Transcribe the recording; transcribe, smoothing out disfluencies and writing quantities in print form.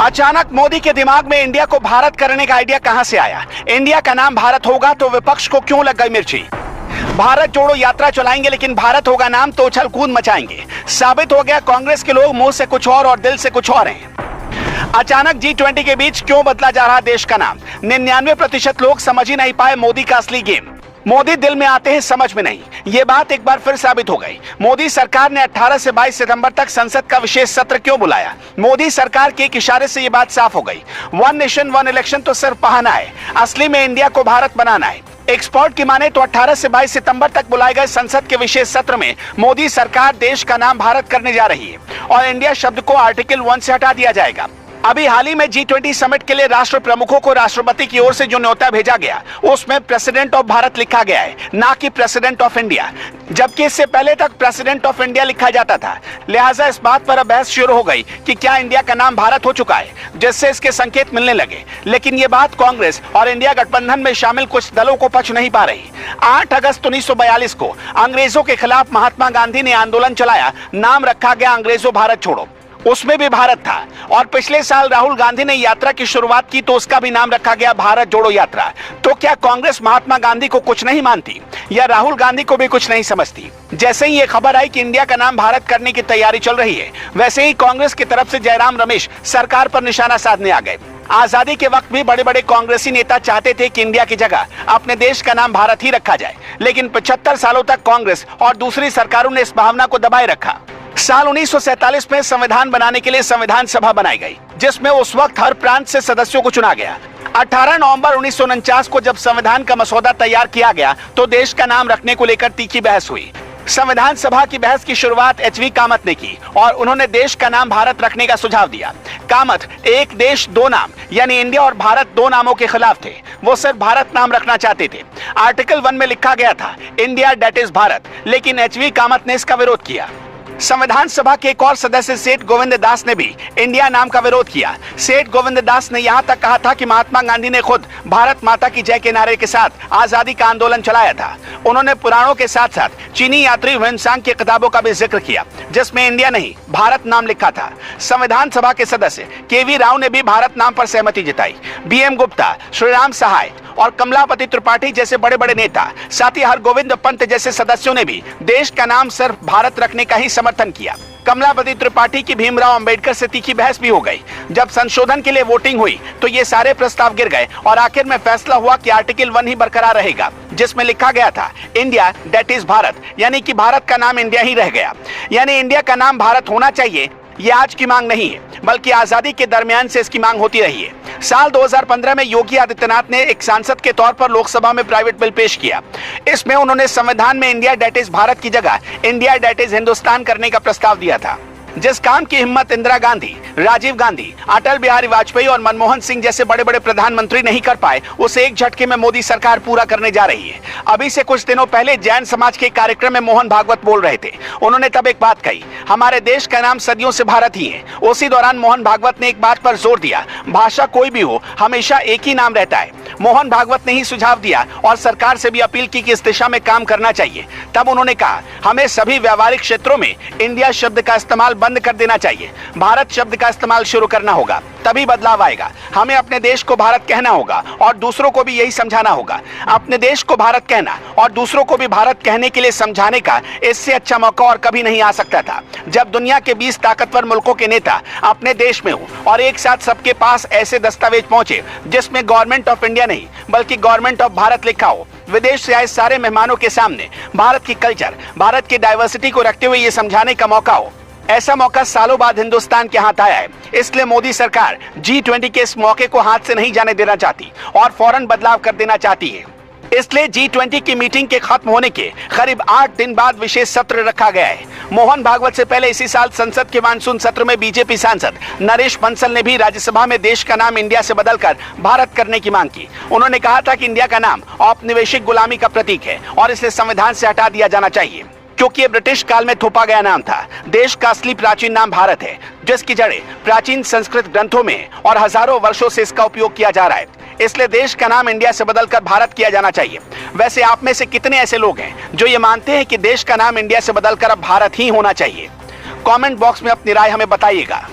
अचानक मोदी के दिमाग में इंडिया को भारत करने का आइडिया कहां से आया? इंडिया का नाम भारत होगा तो विपक्ष को क्यों लग गई मिर्ची? भारत जोड़ो यात्रा चलाएंगे लेकिन भारत होगा नाम तो उछल कूद मचाएंगे। साबित हो गया कांग्रेस के लोग मुंह से कुछ और दिल से कुछ और हैं। अचानक G20 के बीच क्यों बदला जा रहा देश का नाम? 99% लोग समझ ही नहीं पाए मोदी का असली गेम। मोदी दिल में आते हैं समझ में नहीं, ये बात एक बार फिर साबित हो गई। मोदी सरकार ने 18 से 22 सितंबर तक संसद का विशेष सत्र क्यों बुलाया? मोदी सरकार के एक इशारे से ये बात साफ हो गई। वन नेशन वन इलेक्शन तो सिर्फ बहाना है, असली में इंडिया को भारत बनाना है। एक्सपर्ट की माने तो 18 से 22 सितंबर तक बुलाए गए संसद के विशेष सत्र में मोदी सरकार देश का नाम भारत करने जा रही है और इंडिया शब्द को आर्टिकल 1 से हटा दिया जाएगा। अभी हाल ही में G20 समिट के लिए राष्ट्र प्रमुखों को राष्ट्रपति की ओर से जो न्योता भेजा गया उसमें प्रेसिडेंट ऑफ भारत लिखा गया है, ना कि प्रेसिडेंट ऑफ इंडिया, जबकि इससे पहले तक प्रेसिडेंट ऑफ इंडिया लिखा जाता था। लिहाजा इस बात पर अब बहस शुरू हो गई कि क्या इंडिया का नाम भारत हो चुका है, जिससे इसके संकेत मिलने लगे। लेकिन ये बात कांग्रेस और इंडिया गठबंधन में शामिल कुछ दलों को पच नहीं पा रही। 8 अगस्त 1942 को अंग्रेजों के खिलाफ महात्मा गांधी ने आंदोलन चलाया, नाम रखा गया अंग्रेजों भारत छोड़ो, उसमें भी भारत था। और पिछले साल राहुल गांधी ने यात्रा की शुरुआत की तो उसका भी नाम रखा गया भारत जोड़ो यात्रा। तो क्या कांग्रेस महात्मा गांधी को कुछ नहीं मानती या राहुल गांधी को भी कुछ नहीं समझती? जैसे ही ये खबर आई कि इंडिया का नाम भारत करने की तैयारी चल रही है, वैसे ही कांग्रेस की तरफ से जयराम रमेश सरकार पर निशाना साधने आ गए। आजादी के वक्त भी बड़े बड़े कांग्रेसी नेता चाहते थे कि इंडिया की जगह अपने देश का नाम भारत ही रखा जाए, लेकिन 75 सालों तक कांग्रेस और दूसरी सरकारों ने इस भावना को दबाए रखा। साल 1947 में संविधान बनाने के लिए संविधान सभा बनाई गई, जिसमें उस वक्त हर प्रांत से सदस्यों को चुना गया। 18 नवंबर 1949 को जब संविधान का मसौदा तैयार किया गया तो देश का नाम रखने को लेकर तीखी बहस हुई। संविधान सभा की बहस की शुरुआत HV कामत ने की और उन्होंने देश का नाम भारत रखने का सुझाव दिया। कामत एक देश दो नाम यानी इंडिया और भारत दो नामों के खिलाफ थे, वो सिर्फ भारत नाम रखना चाहते थे। आर्टिकल 1 में लिखा गया था इंडिया डेट इज भारत, लेकिन HV कामत ने इसका विरोध किया। संविधान सभा के एक और सदस्य सेठ गोविंद दास ने भी इंडिया नाम का विरोध किया। सेठ गोविंद दास ने यहाँ तक कहा था कि महात्मा गांधी ने खुद भारत माता की जय के नारे के साथ आजादी का आंदोलन चलाया था। उन्होंने पुराणों के साथ साथ चीनी यात्री ह्वेनसांग की किताबों का भी जिक्र किया, जिसमें इंडिया नहीं भारत नाम लिखा था। संविधान सभा के सदस्य KV राव ने भी भारत नाम पर सहमति जताई। BM गुप्ता, श्रीराम सहाय और कमलापति त्रिपाठी जैसे बड़े बड़े नेता, साथ ही हरगोविंद पंत जैसे सदस्यों ने भी देश का नाम सिर्फ भारत रखने का ही समर्थन किया। कमलापति त्रिपाठी की भीमराव अंबेडकर से तीखी बहस भी हो गई। जब संशोधन के लिए वोटिंग हुई तो ये सारे प्रस्ताव गिर गए और आखिर में फैसला हुआ कि आर्टिकल 1 ही बरकरार रहेगा, जिसमें लिखा गया था इंडिया डेट इज भारत, यानी कि भारत का नाम इंडिया ही रह गया। यानी इंडिया का नाम भारत होना चाहिए, ये आज की मांग नहीं है, बल्कि आजादी के दरमियान से इसकी मांग होती रही है। साल 2015 में योगी आदित्यनाथ ने एक सांसद के तौर पर लोकसभा में प्राइवेट बिल पेश किया। इसमें उन्होंने संविधान में इंडिया डेट इज भारत की जगह इंडिया डेट इज हिंदुस्तान करने का प्रस्ताव दिया था। जिस काम की हिम्मत इंदिरा गांधी, राजीव गांधी, अटल बिहारी वाजपेयी और मनमोहन सिंह जैसे बड़े बड़े प्रधानमंत्री नहीं कर पाए, उसे एक झटके में मोदी सरकार पूरा करने जा रही है। अभी से कुछ दिनों पहले जैन समाज के कार्यक्रम में मोहन भागवत बोल रहे थे। उन्होंने तब एक बात कही, हमारे देश का नाम सदियों से भारत ही है। उसी दौरान मोहन भागवत ने एक बात पर जोर दिया, भाषा कोई भी हो हमेशा एक ही नाम रहता है। मोहन भागवत ने ही सुझाव दिया और सरकार से भी अपील की कि इस दिशा में काम करना चाहिए। तब उन्होंने कहा, हमें सभी व्यावहारिक क्षेत्रों में इंडिया शब्द का इस्तेमाल बंद कर देना चाहिए, भारत शब्द का इस्तेमाल शुरू करना होगा, तभी बदलाव आएगा। हमें अपने देश को भारत कहना होगा और दूसरों को भी यही समझाना होगा। अपने देश को भारत कहना और दूसरों को भी भारत कहने के लिए समझाने का इससे अच्छा मौका और कभी नहीं आ सकता था। जब दुनिया के 20 ताकतवर मुल्कों के नेता अपने देश में हो और एक साथ सबके पास ऐसे दस्तावेज पहुंचे जिसमें गवर्नमेंट ऑफ इंडिया नहीं बल्कि गवर्नमेंट ऑफ भारत लिखा हो, विदेश से आए सारे मेहमानों के सामने भारत की कल्चर, भारत की डाइवर्सिटी को रखते हुए ये समझाने का मौका हो, ऐसा मौका सालों बाद हिंदुस्तान के हाथ आया है। इसलिए मोदी सरकार G20 के इस मौके को हाथ से नहीं जाने देना चाहती और फौरन बदलाव कर देना चाहती है। इसलिए G20 की मीटिंग के खत्म होने के करीब 8 दिन बाद विशेष सत्र रखा गया है। मोहन भागवत से पहले इसी साल संसद के मानसून सत्र में बीजेपी सांसद नरेश बंसल ने भी राज्यसभा में देश का नाम इंडिया से बदलकर भारत करने की मांग की। उन्होंने कहा था कि इंडिया का नाम औपनिवेशिक गुलामी का प्रतीक है और इसे संविधान से हटा दिया जाना चाहिए, क्योंकि ये ब्रिटिश काल में थोपा गया नाम था। देश का असली प्राचीन नाम भारत है, जिसकी जड़ें प्राचीन संस्कृत ग्रंथों में और हजारों वर्षों से इसका उपयोग किया जा रहा है। इसलिए देश का नाम इंडिया से बदलकर भारत किया जाना चाहिए। वैसे आप में से कितने ऐसे लोग हैं जो ये मानते हैं कि देश का नाम इंडिया से बदलकर अब भारत ही होना चाहिए? कमेंट बॉक्स में अपनी राय हमें बताइएगा।